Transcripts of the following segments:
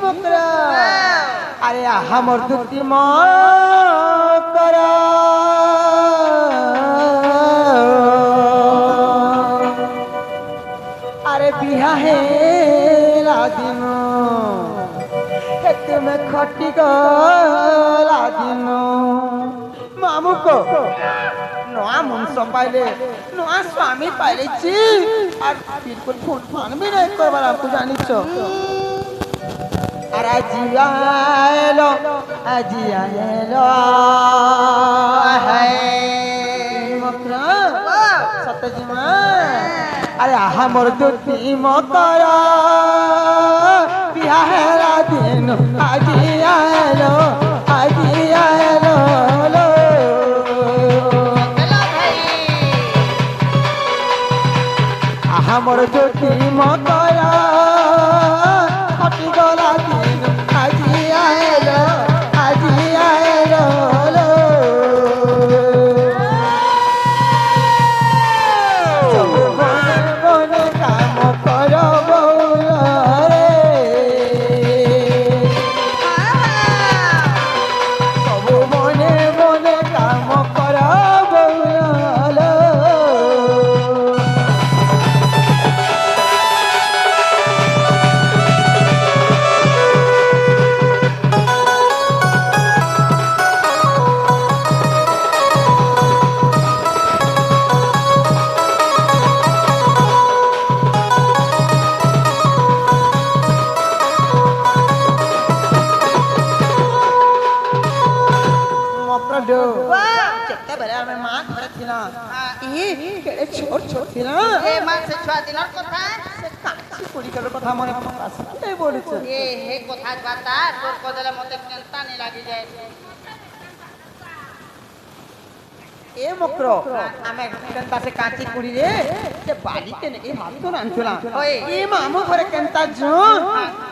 মকরা আরে আমার দুটি ম করা আরে বিহা হে লাদিন তুমি খটি লাদিন মামুক নয়া মনুষ পাইলে নয়া স্বামী পাইলেছি আর বিলকুল ফোন ফান भी नहीं করবার আপনি জানিছ আর আজি আয়েলো হায় মকরা সত্যজিমা আরে আহা মোর দুটি মকরা বিহা হেরা দিন আজি আয়েলো আমার জ্যোতি মকরা হটি গলা দিন আজি আয়েলো বনে কাম কর বৌল রে সবু বনে কাম কর বৌল কথা মনে বলেছে কথা বাতা তোর কদলে মতে কেনতা নি লাগি যায় এ মক্র আমি কেনতা সে কাঁচি কুড়ি রে যে বাড়িতে নে এ মামি তো আনছিলাম এ মামু ঘরে কেনতা জো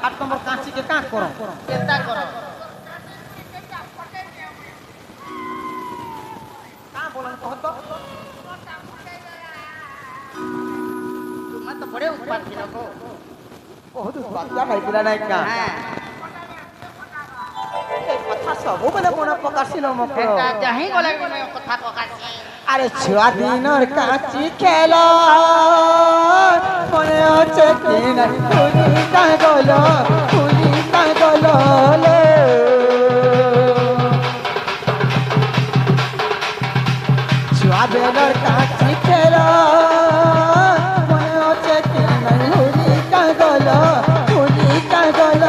আর তোমার কাঁচি কে কাঁ করো কেনতা করো কাঁ বলন কহত তুমি তো বড়ে উৎপাত ছিল গো বহুত বাচ্চা খাইছিলা নাই কা কথা সবু বেলে মনে পকাছিল মক্র এটা যাহি গলে কথা পকাছি আরে ছুয়া দিনর কাঁচি খেলা মনে হচ্ছে কি না ফুলি কাগল ছুয়া বেলর কাঁচি খেলা মনে হচ্ছে কি না ফুলি কাগল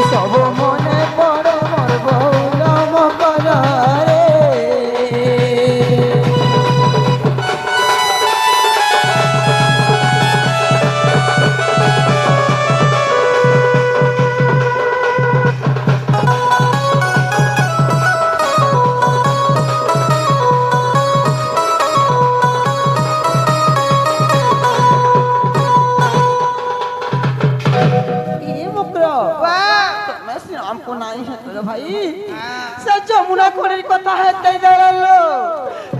সব মনে পড়ো মোর বৌল মকরা রে हमको नहीं है तो भाई से जमुना कोरी कथा है तै दरलो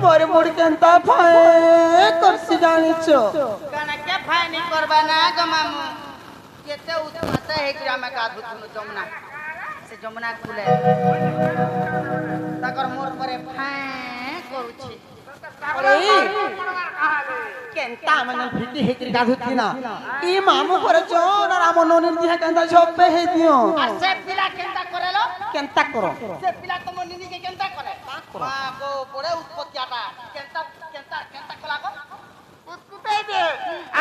मोर मुड़ केनता फाए करसी जानिछो काना के फाय नहीं करबा ना गो मामू केते उतमते हे ग्राम का धुतु जमुना से जमुना खुले तकर मोर परे फाय करूछि अरे केनता मन भिटी हेकरी गाधुती ना ई मामू करे जोन और आम नोनी दिहा केनता झोपे हे दियो আর সে পিলা কেনতা করেলো केनता करो সে পিলা তো মনি কে কেনতা করে মা গো বড়ে উৎপত্তিটা কেনতা কেনতা কেনতা কলা গো উৎপত্তি দে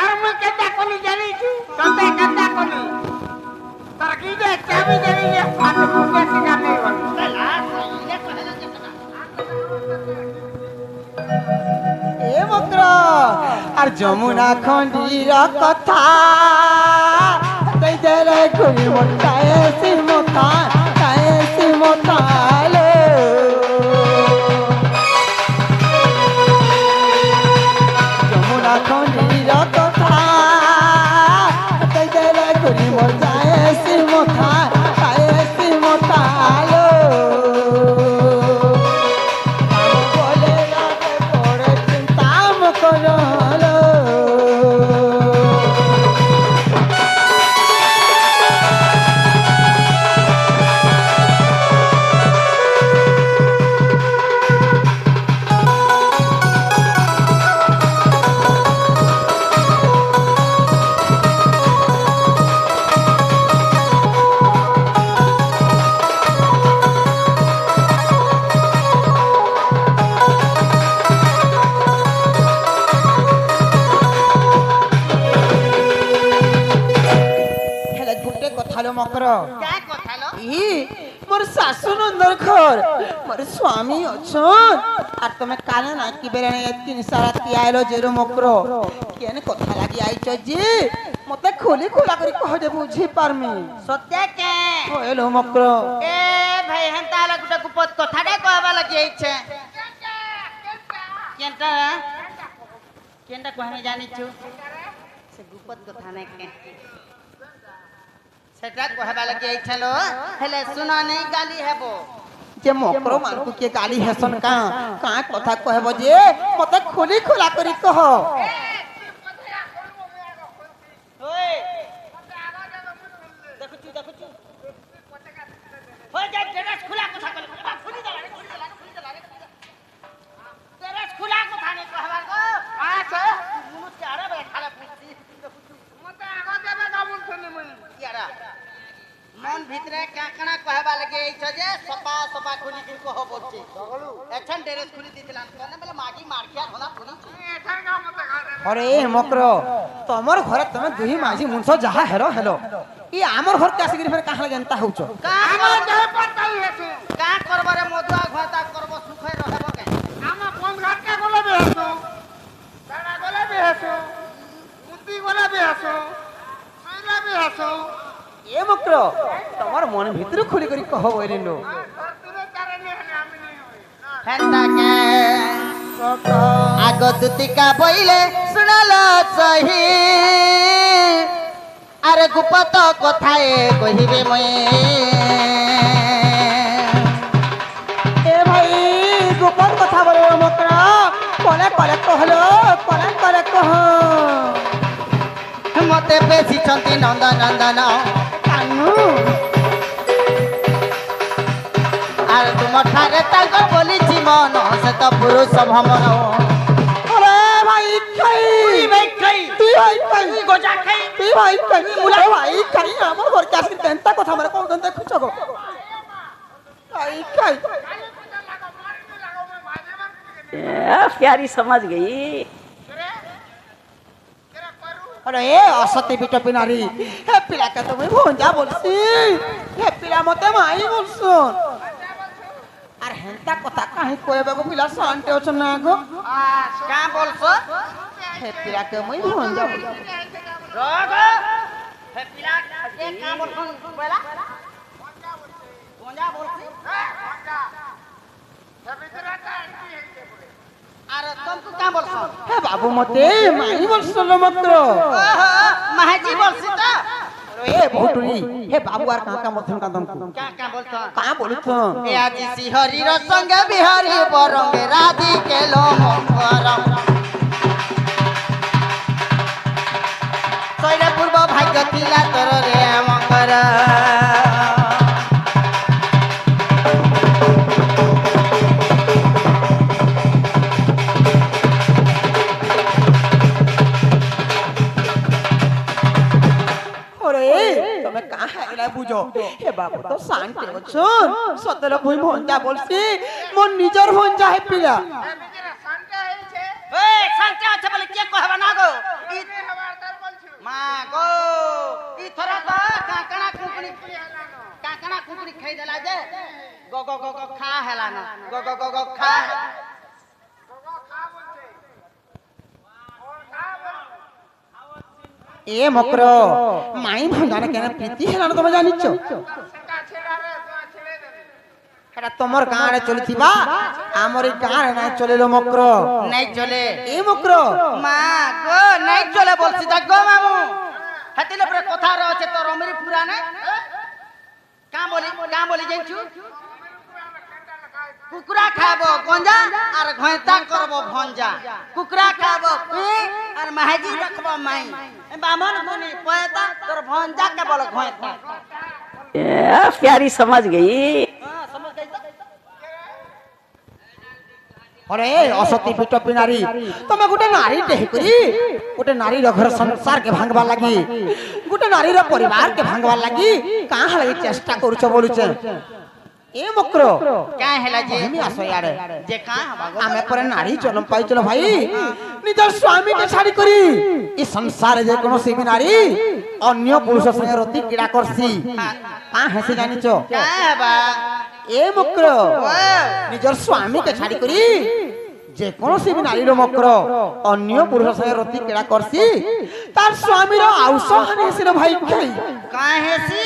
আর মু কেনতা কলি জানিছু ততে কেনতা কলি তার কি দে চাবি দেলি যে ফাট মুকে সিগাতে গল তালা ইলে কহেলা কেনতা এ মক্র আর যমুনা খন্ডির কথা তৈ দেলে ঘুরি মতায় সিমতা লে যমুনা খন্ডির কথা তৈ দেলে ঘুরি মতায় সিমতা লো বলে রাতে পড়ে চিন্তা করলো मकर क्या कथा लो ई मोर सासु नंदर घर मोर स्वामी अछन आर तमे काले ना कि बेरे एतिन सारा तियालो जेरो मकर केन कथा लागी आइछ जे मते खोली खोला करी कह दे बुझी पारमी सत्य के होएलो मकर ए भाई हंता ला गुटा गुपत कथा दे कहबा लगे इच्छे केनटा केनटा कहने जानि छु से गुपत कथा ने के सेटा कहबा लगे इच्छे लो हेले सुना नहीं गाली हेबो जे मकर मानकु के गाली हेसन का कथा कहबो जे मते खोली खोला करी कह ओए देखु छु हो जा टेरेस खुला कथा कहले खुली दला टेरेस खुला कथा ने कहबा को आ से मुनु चारा बैठाले पूछी मते आगा देबे का मुन सुनी मुई यारा मन भितरे काकणा कहबा लगे छ जे सपा सपा खुली दिन को हो बोलछे एठन टेरेस खुली दितला कने बेले मागी मारखिया होला खुली एठन का मते गा दे अरे मकर तमर घर तमे दुही माझी मुनसो जहा हेलो हेलो ई हमर घर कासी गिरी फेर काहला जनता होचो हमर देह पर तई हेतु का करबो रे मधुआ घता करबो सुखै रहबो के हम कोन घाट के गोले बे हेतु दाना गोले बे हेतु मुद्दी गोले बे हेतु सैला बे हेतु ए मकर तमर मन भीतर खुली करी कह ओइरे लो हेंता के आगो दुतिका बइले सुनालो सही अरे गुपत कथाए कहिबे मई ए भाई गोपाल कथा बोले मकर कोले कोले कहलो कोले कह मते बेसी चंती नंदन नंदन कानू आर तुम ठारे ताको बोली जीवन से तो पुरुष भमन अरे भाई खाई ती भाई गोजा खाई ती भाई मुला भाई खाई हमर घर कासी जनता कथा मारे कोन कोन देखु छगो खाई प्यारी समझ गई। अरे ए असती बिट पिनारी हे पिला के তুমি ভঞ্জা বলছি হে পিলা মতে মাই বলছুন আর হেনতা কথা কাহি কইবাগো পিলা শান্তি অছ না গো का बोलछो হে পিলা के মই ভঞ্জা বলছি रग हे पिला ए का बोलछन बोला गोंजा बोलछी गोंजा हे बितराता एंटी हेते बोले अरे तुम को का बोलछो হে বাবু মতে মাই বলছল মাত্র ओहो महाजी बोलछी त ए भोटुरी हे बाबू आर काका मथन का दमकु का बोलछो का बोलछ ए आदि सिहरी र संग बिहारी बरंगे राधी के लो मंगरम सैरे पूर्व भाग्य तिला तर रे मंगर তুমি কাহা এলা বুঝো হে বাবু তো শান্তি অছুন সতলে ভুই ভঞ্জা বলছি মোর নিজর ভঞ্জা হে পিলা ए शांति আছে বলে কে কহবা না গো ই হবারদার বলছু মা গো ই থরা তো কাকনা কুকুরি খাই দেলা যে গো গো গো গো খা হেলা না গো গো গো গো খা এ মকর মাই ভঞ্জানে কেন প্রীতি হেলানো তুমি জানিছ এটা তোমার গাঁরে চলিথিবা আমার এই গাঁরে নাই চলিলো মকর নাই চলে এ মকর মা গো নাই চলে বলছি তা গো মামু হাতিলে পরে কথা রছে তোর অমরি পুরা না কা বলি জানছু কুকুরা খাবো গঞ্জা আর ঘয়তা করব ভঞ্জা কুকুরা খাবো পি আর মাহাজি রাখবো মাই বামন কোনি পয়তা তোর ভঞ্জা কে বল ঘয়তা प्यारी समझ गई। हां समझ गई तो अरे असती बिट पिनारी তুমি গোটে নারী টেহি করি গোটে নারীর ঘর সংসার কে ভাঙবা লাগি গোটে নারীর পরিবার কে ভাঙবা লাগি কাহা লাগি চেষ্টা করছ বলুছে ए मक्रो क्या हैला जे हमी आसो यार जे का हबा आमे पर नारी जन्म पाई चलो भाई निजर स्वामी के छाड़ी करी ई संसार जे कोनो से भी नारी अन्य पुरुष संगे रति क्रीड़ा करसी का हसे जानि छो क्या हबा ए मक्रो निजर स्वामी के छाड़ी करी जे कोनो से भी नारी रो मक्रो अन्य पुरुष संगे रति क्रीड़ा करसी तार स्वामी रो आउस हने से भाई कई का हेसी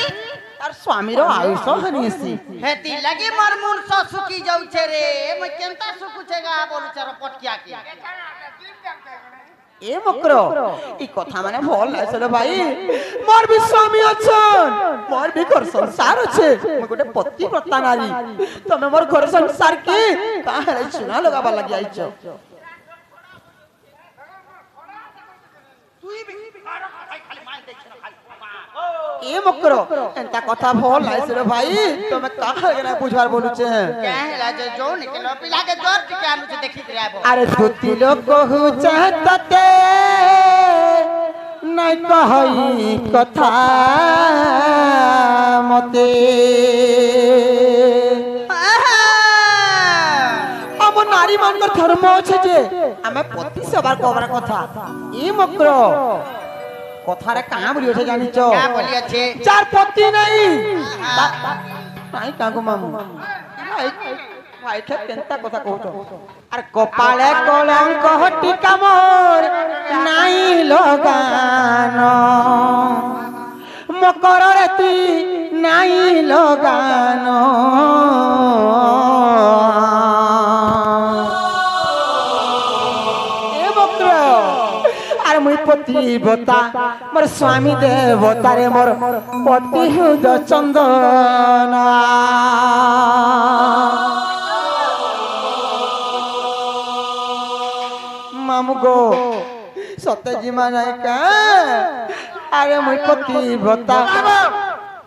तार स्वामी रो आयुष हनी सी हेती लगे मोर मुन स सुकी जाउ छे रे म केनता सुकु छेगा बोलु चारो पटकिया के ए मक्रो ई कथा माने भल लासले भाई मोर भी स्वामी अछन मोर भी घर संसार अछि म गोटे पति व्रता नारी तमे मोर घर संसार के काहे सुना लगाबा लागि आइछो ए मक्रो एंता कथा भल लासले भाई तमे काहे के ना बुझवार बोलु छे क्या हैला जे जो निकलो पिला के जोर टिके आनु छे देखि के आबो अरे दुती लोग कहू चाहते नहीं कहई कथा मते हम नारी मानकर धर्म আছে যে আমি পতি সেবার কবার কথা ই মক্র কথারে কাঁ বলি আছে জানিছো क्या बोली अच्छे চার পতি নাই নাই কাগো মামু ভাই কে কেনতা কথা কହୁছ আর কপালে কলঙ্ক হটিকা মোর নাই লগান মকর রাতি নাই লগান এ বক্র আর মুই পতিব্রতা মোর স্বামী দেবতারে মোর পতি হুদ চন্দন মামু গো সতে জিমা নাই কা আরে মুই পতিব্রতা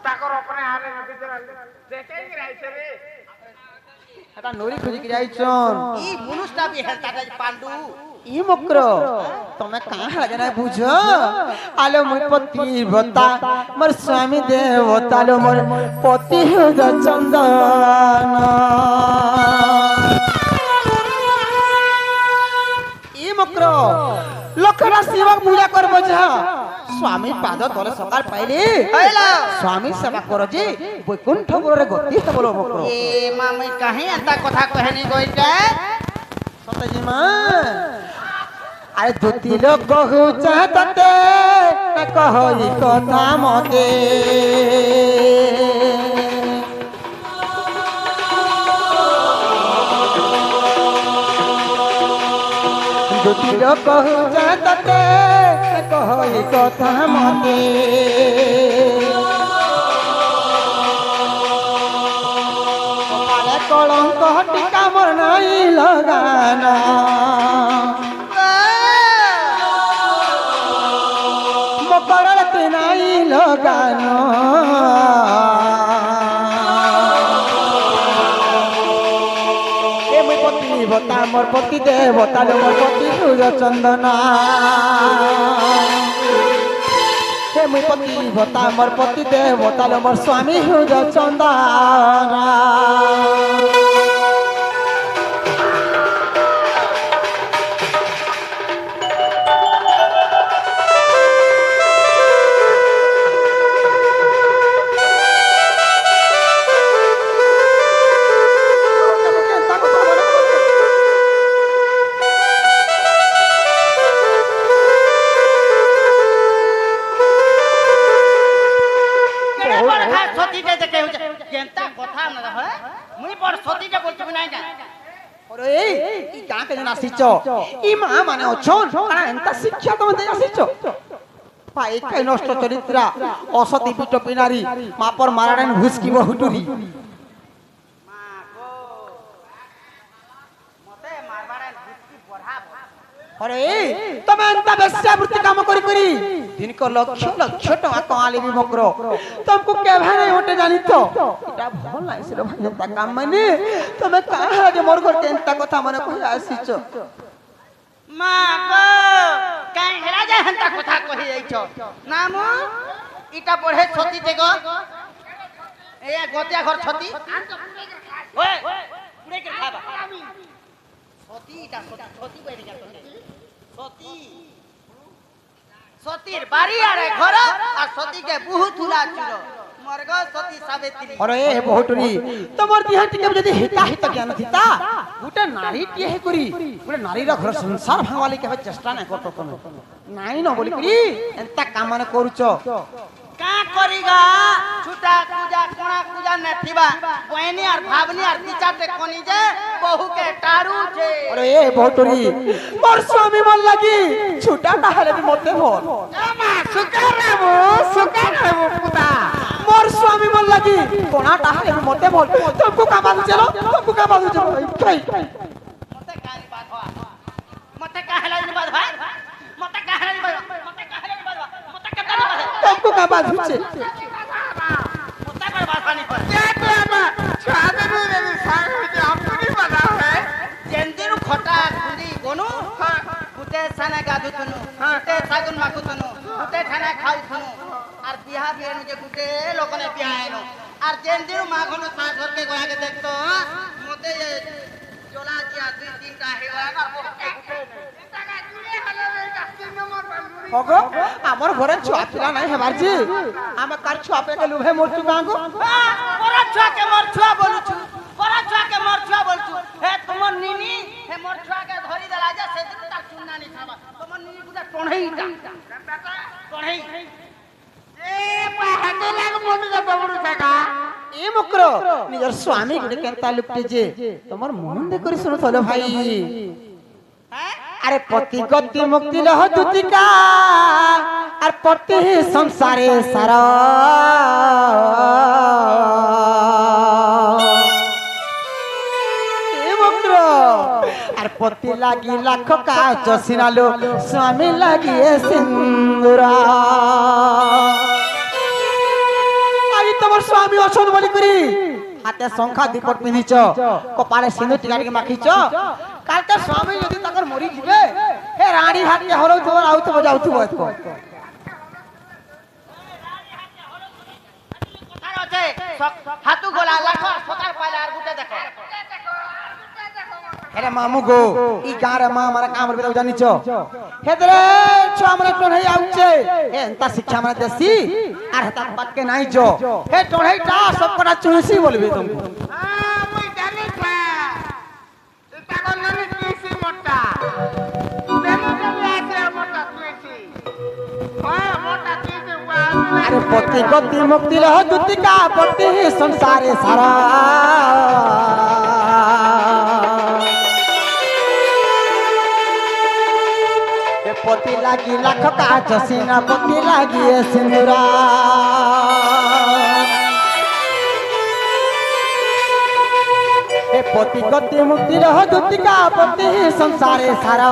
ताकर अपने हारे में भीतर देखे ही रही छे रे এটা নরি খুঁজি কি যাইছন ई मुनुष्टा भी हेलता रे पांडु ই মক্র তুমি কাহা জানা বুঝো আলো মুই পতিব্রতা মোর স্বামী দেবতা লো মোর পতি হুদ চন্দন ই মক্র লক্ষরা শিবক পূজা করব যা স্বামী পাদ তলে সকাল পাইলি हैला স্বামী সেবা করো জি বৈকুণ্ঠ পুরে গতি বলো মক্র ए मामे कहे अंता कथा कहनी गइटा সতেজি মা আরে দুতি লোক কহু চাহতে কহই কথা মতে দুতি লোক কহু চাহতে কহই কথা মতে কপালে কলঙ্ক টিকা মোর নাই লগানা মকরতে নাই লগানো এ মই পতিব্রতা মোর পতি দেবতা লো মোর পতি সূর্য চন্দনা হে মই পতিব্রতা মোর পতি দেবতা লো মোর স্বামী সূর্য চন্দনা सती जे देखे केनता कथा न रहे मुई पर सती जे बोलते बिना जा अरे ई का के जना सिचो ई मा माने अछन काना एंता शिक्षा तमे दे आसिचो पाई काई नष्ट चरित्रा असती पिट पिनारी मापर माराडान भुसकी बहुटुरी मां गो मते मारबाडा गुस्ती बढ़ा अरे तमे एंता वेश्यावृत्ति काम करी करी दिन को लक्ष लक्ष टका कमाली भी मकरो तुमको के भाने होटे जानी तो एटा भल नाइ से भाई एंता काम माने तमे काहा जे मोर घर के एंता कथा माने कहि आसिचो मां गो काई हेरा जा हंता कथा कहि जाइछो नाम इटा पढ़े सती जे गो ए गोतिया घर छती ओए पुरे के खाबा छती बैठ गया छती सतीर बारी आरे घर और सती के बहुत तुला चुलो मरग सती सावित्री अरे ए बहुटुरी तमर दिहा टिके जदी हिता हित ज्ञान थिता गुटे नारी टिए हे करी गुटे नारी रा घर संसार भांगवाली के चेष्टा नै करतो तमे नाई न बोली करी एंता काम माने करूचो का करीगा छुटा पूजा कोणा पूजा न थिबा बहनी और भावनी और दिचाटे कोनी जे बहु के टारू छे अरे ए बहुटुरी मोर स्वामी मन लागी छुटा ताहले भी मते बोल एमा सुकर रेबो पुता मोर स्वामी मन लागी कोणा ताहले भी मते बोल तुमको का बात चलो तुमको का बात चलो कई मते कानी बात हो मते काहला नी बात भाई मते काहला नी बात मते काहला नी बात मते कता नी बात तुमको का बात छे मते पर बात नहीं पर क्या तो छादे में सांग में आपको नहीं पता है जेंदिरु खटा खुली गोनु गुटे साना गाधु थनु गुटे सागुन माखु थनु गुटे खाना खाउ थनु और बिहा बिहा जे गुटे लोकने बिहाएनो और जेंदिरु माखनु साथ घर के गया के देखतो मते ये जोला जिया दुई तीनटा हेला ना टाका जुले हले रे कास्ती नंबर बालुरी होगो हमर घरे छुआ पिला नै हेबार जी हम कार छुआ पे के लुभे मोर तू गांगो मोरा छुआ के मोर छुआ बोलु छु मोरा छुआ के मोर छुआ बोलु छु हे तुमर नीनी हे मोर छुआ के धरी देला जा से दिन ता चुन्ना नि खाबा तुमर नीनी गुदा टोणहीटा टोणही ए पहाटे लाग मोनी का बबरू छका ए मुकरो निजर स्वामी गुडे केनता लुपटे जे तमर मन दे करी सुनो थलो भाई अरे पति गति मुक्ति लह दुतिका और पति ही संसारे सारा ए मुकरो और पति लागी लाख का चसिनालो स्वामी लागी ए सिंदूरा आई तमर स्वामी अछन बोली करी हाथे संखा दीपक पिनिच कपाले सिंदूर टिका के माखिच काल का स्वामी यदि तकर मरी जिवे हे रानी हाथ के हरौ तो आउ तो बजाउ तो को हाथू गोला लाख सतार पाला और गुटे देखो अरे मामू गो ई गारे मा मारा काम रे जानी छ हेदरे छुआ माने टोढै आउचे हे अंता शिक्षा माने देसी आर हता बात के नाही जो हे टोढैटा सब कोना चुनसी बोलबे तुमको हां मुई जानी छा इता को ननी तुसी मोटा देनो के आसे मोटा तुसी हां मोटा तुसी हुआ अरे पति गति मुक्ति लह दुतिका पति ही संसारे सारा पति लागी लाख का चसीना पति लागी ए सिंदूरा ए पति गति मुक्ति रह दुतिका पति ही संसारे सारा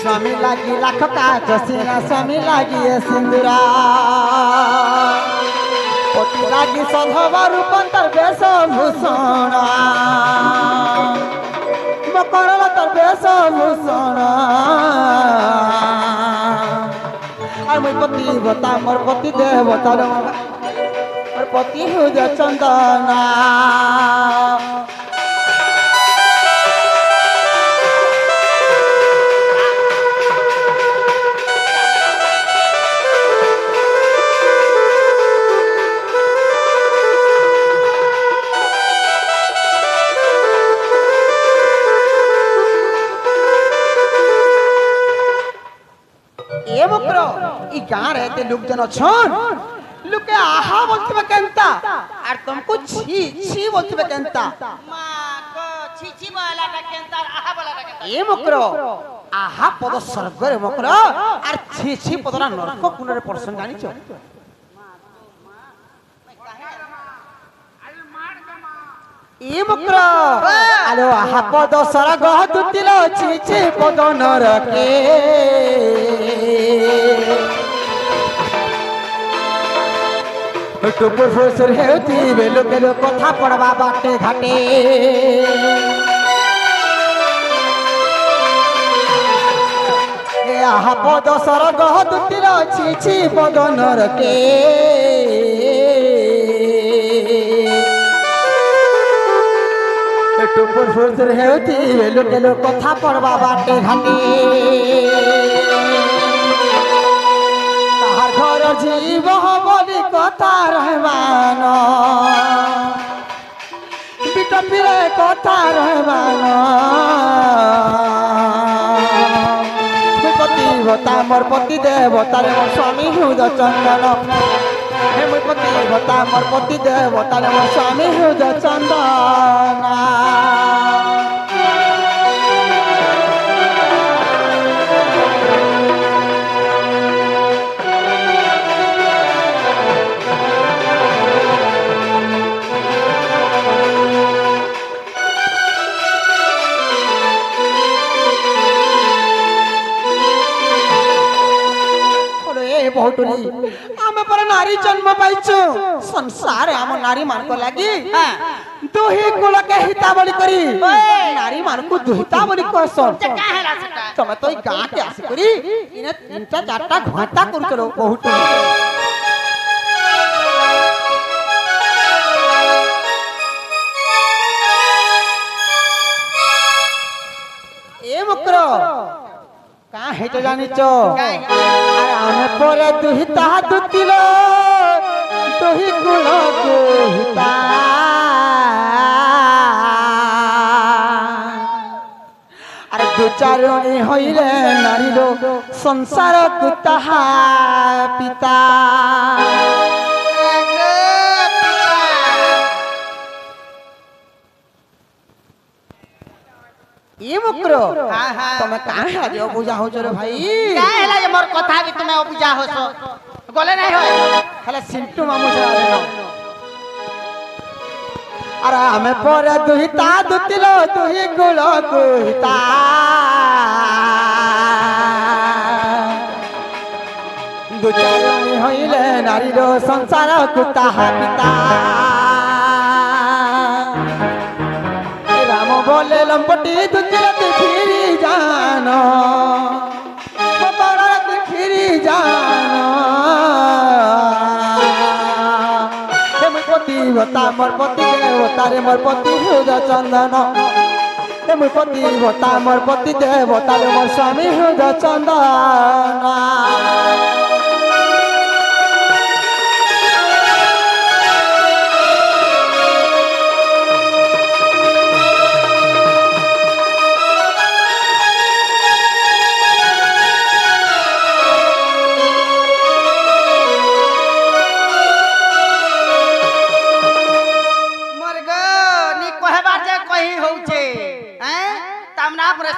स्वामी लागी लाख का चसीना स्वामी लागी ए सिंदूरा पति लागी सधवा रूपांतर बेश भूषण मकर तर बेश भूषण और मैं पति बता मोर पति देह बता और पति हृदय चंदना ए मुकरो ई गां रहते लोग जन छन लुके आहा बोलते केनता और तुमको छी छी बोलते केनता मां को छीछी वाला टा केंता आहा वाला टा केंता ए मुकरो आहा पद स्वर्ग रे मुकरो और छी छी पदरा नरक कुंडरे परसन जानि छ ए मुकरो आलो आहा पद स्वर्ग दुतिलो छी छी पद नरके टुपुर फुसुर हेउती बेलो केलो कथा पड़वा बाटे घाटे ए পদ স্বর্গ দুটির ছিছি বদনর কে টুপুর ফুরফুর হেউতি লোকে লোক কথা পড়বা বাটে ঘাটে তাহার ঘর জীব বলি কথা রহমান বিটপিরে কথা রহমান পতিভতা মোর পতি দেবতারে মোর স্বামী হৃদ চন্দন হে মোর পতিভতা মোর পতি দেবতারে মোর স্বামী হৃদ চন্দন বহুটুনি আমি পরে নারী জন্ম পাইছো সংসার আম নারী মানক লাগি দুহি কুলকে হিতাবলি করি নারী মানকু দুহিতাবলি কসন তুমি তো এই গাঁকে আসি করি ইনে তিনটা চারটা ঘন্টা করুছ বহুটুনি এ মুক্র का है तो जानी चो अरे आने पोरे दुहिता दुतिलो दुहि कुलो दुहिता अरे दु चारोनी होइले नारी लो संसार कुताहा पिता ये मुकरो तुम्हें कहाँ है जो पूजा हो चलो भाई क्या है ला ये मोर कथा भी तुम्हें पूजा हो सो गोले नहीं होए हला सिंटू मामू चला देना अरे हमें पोरे दुहिता दुतिलो दुहि गुलो दुहिता दुचारोनी होइले नारी रो संसार कुता पिता बोले लंपटी दुचरती फिरी जानो बड़ती फिरी जानो मोर पतिव्रता मोर पति देवता रे मोर पति हृदय चंदन मोर पतिव्रता मोर पति देवता रे मोर स्वामी हृदय चंदन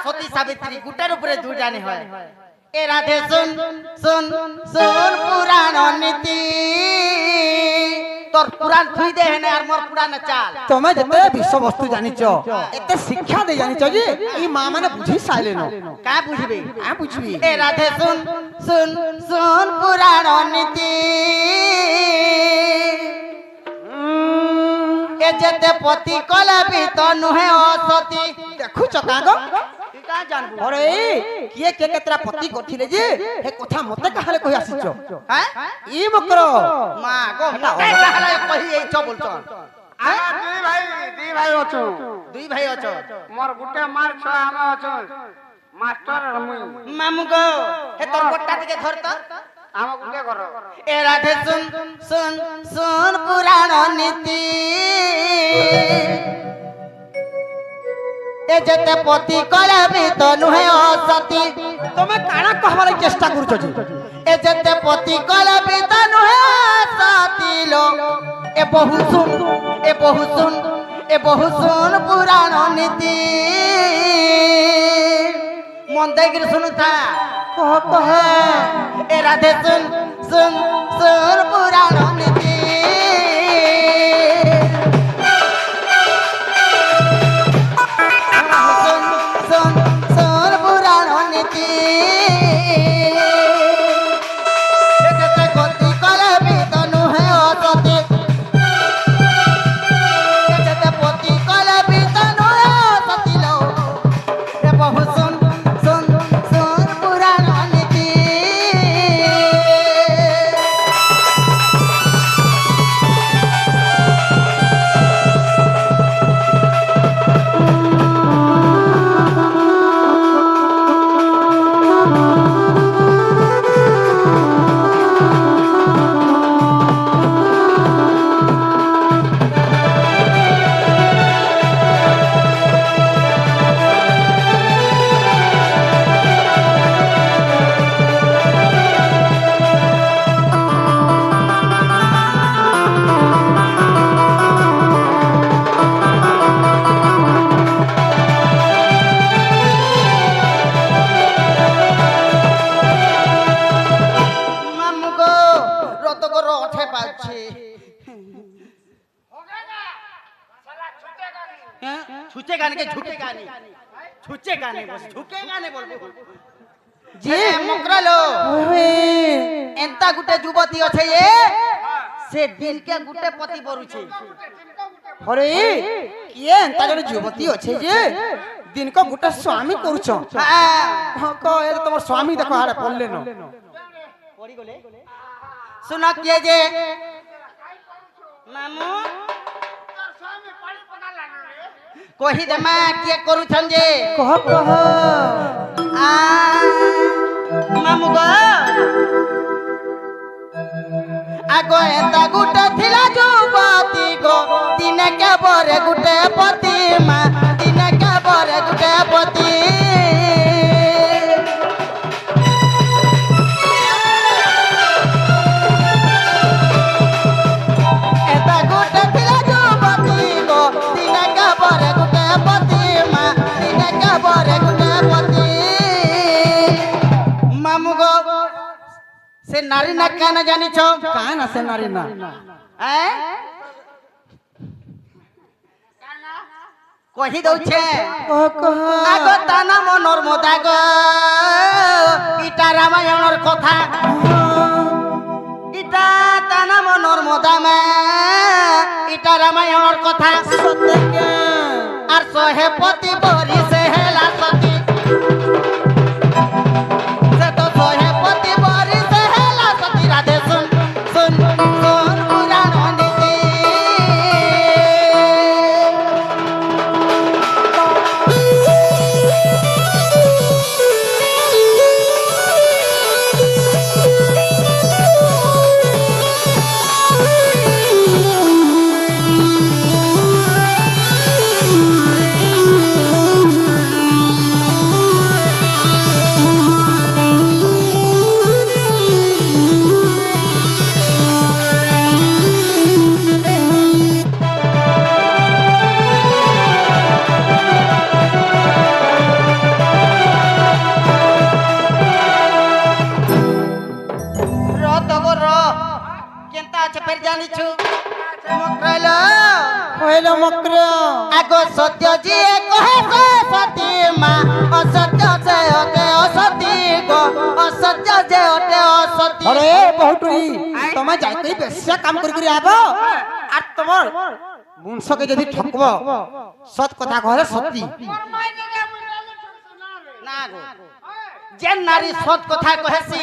सती सावित्री गुटर ऊपर दूर जाने है ए राधे सुन सुन सुन पुराण नीति तोर पुराण थुई दे है ना यार मोर पुराण चाल तुम्हें जते विश्व वस्तु जानिचो एते शिक्षा दे जानिचो जी ई मां माने बुझी साइलेनो का बुझबे आ बुझबी ए राधे सुन सुन सुन पुराण नीति ए जते पति कलबी तो नुहे असती देखु चकागो का जानबो अरे किए के केतरा पति करथिले जे हे कथा मते कहले कहि आसीचो हैं ई मकरो मां गो मते कहले कहि ए छ बोलछ दुई भाई अछु दुई भाई अछ मोर गुटे मार छ हम अछु मास्टर मुई मामू गो हे तोर गोटा के धर त हम गुटे करो ए राधे सुन सुन सुन पुराण नीति ए जते पति कलबी तो नुहे असती तमे काना कहबार चेष्टा करूछो जी ए जते पति कलबी तो नुहे असती लो ए बहु सुन ए बहु सुन ए बहु सुन पुराण नीति मन देगिर सुनुथा कह ए राधे सुन सुन सुन पुराण नीति सुन सुन सुन पुराण नीति जते गति कलबी तो नुहे असती जते पति कलबी तो नुहे असती लो ए बहु सुन सुन सुन पुराण नीति গানে ঝুঁকেগা নি ঝুঁচেগা নি বস ঝুঁকেগা নি বলবো যে মকরালো ওহে এন্তা গুটে যুবতী আছে এ সে দিনকে গুটে পতি বরুছে হরে কিয়ে তা জনে যুবতী আছে যে দিনক গোটা স্বামী করছ হ্যাঁ হ্যাঁ ক এ তোমার স্বামী দেখো আরে পড়লে ন পড়ি গলে শুনা কিয়ে যে মামু কহি দেমা কিয়ে করুছন যে কহ কহ আ মামু গো আগো এতা গুটে থিলা যুবতী গো দিনে কে বরে গুটে পতি মা দিনে কে বরে গুটে পতি এতা গুটে থিলা যুবতী গো দিনে কে বরে গুটে পতি মা দিনে কে বরে গুটে পতি মামু গো সে নারী না কেন জানিছ কান আছে নারী না কহি দউছে কহ কহ আগ তানা মনর মদাগ ইটা রামায়ণর কথা ইটা তানা মনর মদামে ইটা রামায়ণর কথা সত্যকে আর সহে পতি বরি সে হেলা সতী সে তো সহে পতি বরি সে হেলা সতী রাধে শুন শুন শুন পুরাণ নীতি কেনতা আছে ফের জানিছু মকরাইল হইল মক্র আগো সত্য জিয়ে কহে সে সতী মা অসত্য যে অতে অসতী গো অসত্য যে অতে অসতী আরে বহুটুই তুমি যাই কই বেশা কাম করি করি আব আর তোমার বংশকে যদি ঠকব সৎ কথা কহে সত্যি না গো যে নারী সৎ কথা কহেছি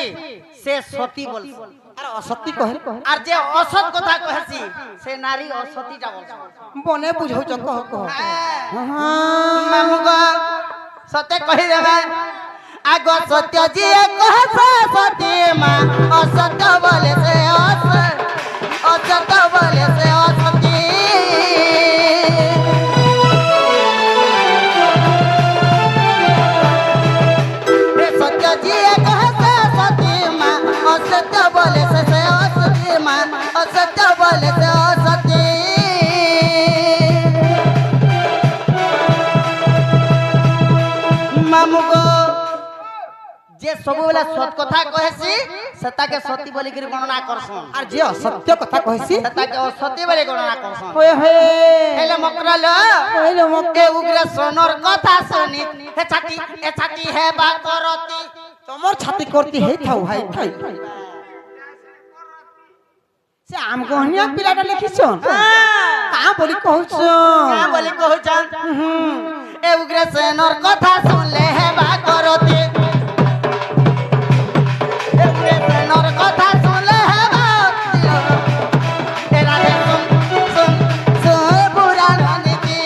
সে সতী বলছি আর অসত্যি কহে আর যে অসৎ কথা কহেছি সে নারী অসতীটা বলছি বনে বুঝাউছ কহ কহ মামু গো সতে কহি দেবে আগ সত্য জিয়ে কহে সে সতী মা অসত্য বলে সে অসত্য বলে সে অসতী হে সত্য জিয়ে কহে সে সতী মা অসত্য বলে সে অসতী মা অসত্য বলে সে অসতী মামু গো যে ସବୁବେଳେ সৎ কথা কহেছি সেটাকে সতী বলি করে গণনা করছন আর যে অসত্য কথা কহেছি সেটাকে অসতী বলি গণনা করছন হয়ে হয়ে হেলে মকরাল হইল মক্র এ উগ্রেশনর কথা শুনি এ ছাতি হে বা করতি তোমার ছাতি করতে হেই থাও ভাই ভাই সে আম গহনিয়া পিলাটা লিখিছ কা বলি কହୁছ কা বলি কହୁছন এ উগ্রেশনর কথা শুনলে হে বা করতি এ উগ্রেশনর কথা শুনলে হে বা এ রাধে শুন শুন শুন পুরাণ নীতি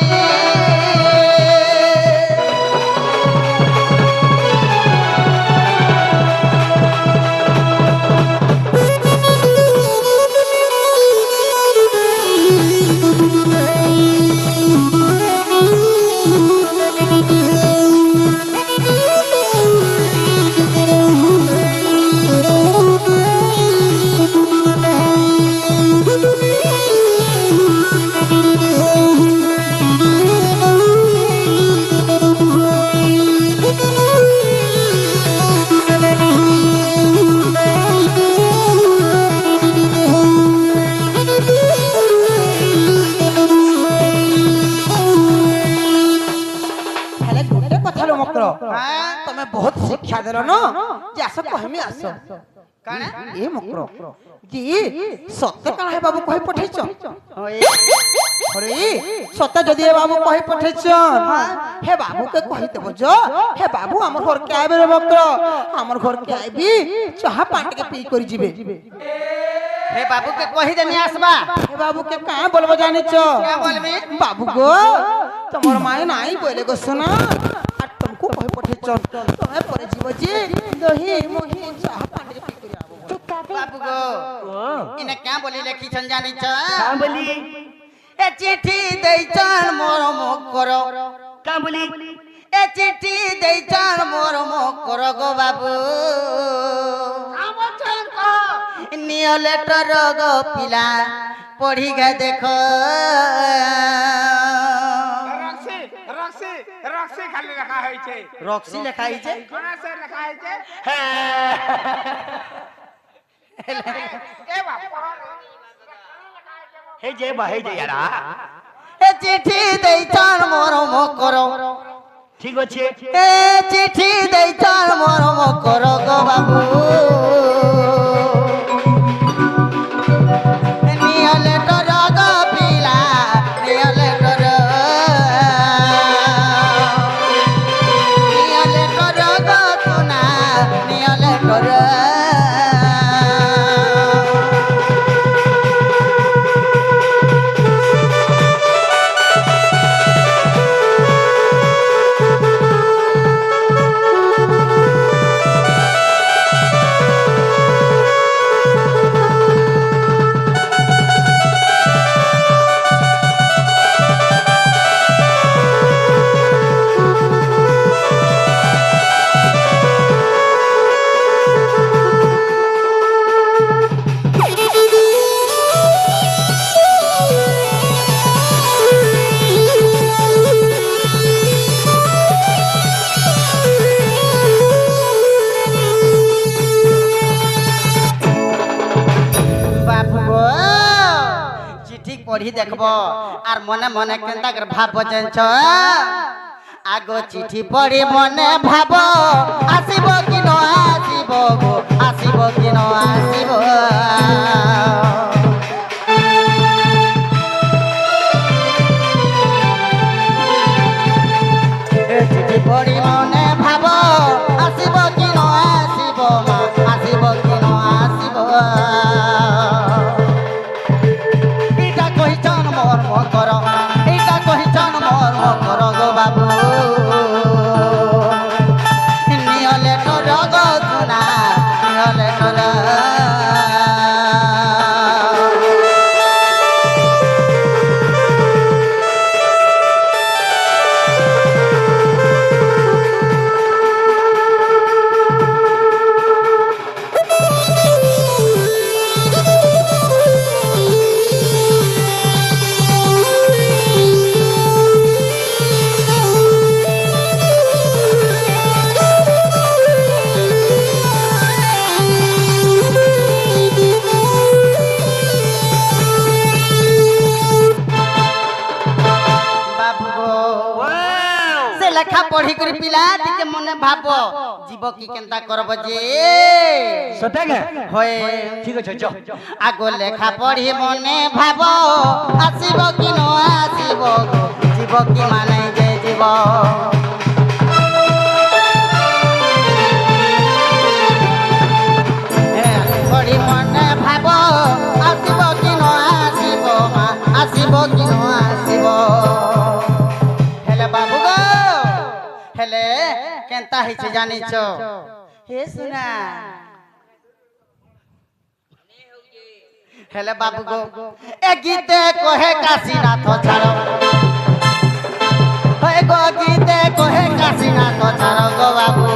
ବକ୍ର হ্যাঁ ତମେ ବହୁତ ଶିକ୍ଷା ଦେଲ ନ ଯେ ଆସ କହିମି ଆସ কানে ଏ ମକ୍ର କି ସତ କାଣା ହେ ବାବୁ କହି ପଠେଇଛ अरे सत जदि हे बाबू कहि पठेछन हे बाबू के कहि देबो जो हे बाबू हमर घर के आबे रे बक्र हमर घर के आबी चाह पानी के पी करी जिबे হে বাবু কে কহি দেনি আসবা हे बाबू के का बोलबो जानि छ क्या बोलबी बाबू गो तमर माय नाही बोले गो सुना आ तुमको कहि पठेछन तमे परे जीव जी दही मोही चाह पानी के पी करी आबो बाबू गो इने क्या बोली लेखी छन जानी छ का बोली ए चिट्ठी देई छन मोर मुख करो का बोली ए चिट्ठी देई छन मोर मुख करो गो बाबू काम चल को नियो लेटर गो पिला पढ़ी गे देखो रक्सी रक्सी रक्सी खाली रखा है छे रक्सी लिखाई छे कोना से लिखा है छे ए बाप हे जे यारा ए चिट्ठी देई छन मोर मुख करो ठीक আছে ए चिट्ठी देई छन मोर मुख करो गो बाबू नियो लेटर गो पिला नियो लेटर गो तुना नियो लेटर पढ़ी देखब आर मने मने केंता कर भाव जानिछ आगो चिट्ठी पढ़ी मने भाव आसीबो कि न आसीबो गो आसीबो कि न आसीबो चिट्ठी पढ़ी मने भाव आसीबो कि न आसीबो आसीबो कि न आसीबो लेखा पढ़ी कर पिला टिके मने भाबो जीव की केनता करब जे सतेगे होय ठीक আছে च आगो लेखा पढ़ी मने भाबो आसीबो कि न आसीबो जीव की माने जे जीव पढ़ी मने भाबो आसीबो कि न आसीबो आसीबो कि न आसीबो हेले बाबू गो हेले केनता है से जानी छो हे सुना हेले बाबू गो ए गीते कोहे काशीनाथ छाड़ो हे गो गीते कोहे काशीनाथ छाड़ो गो बाबू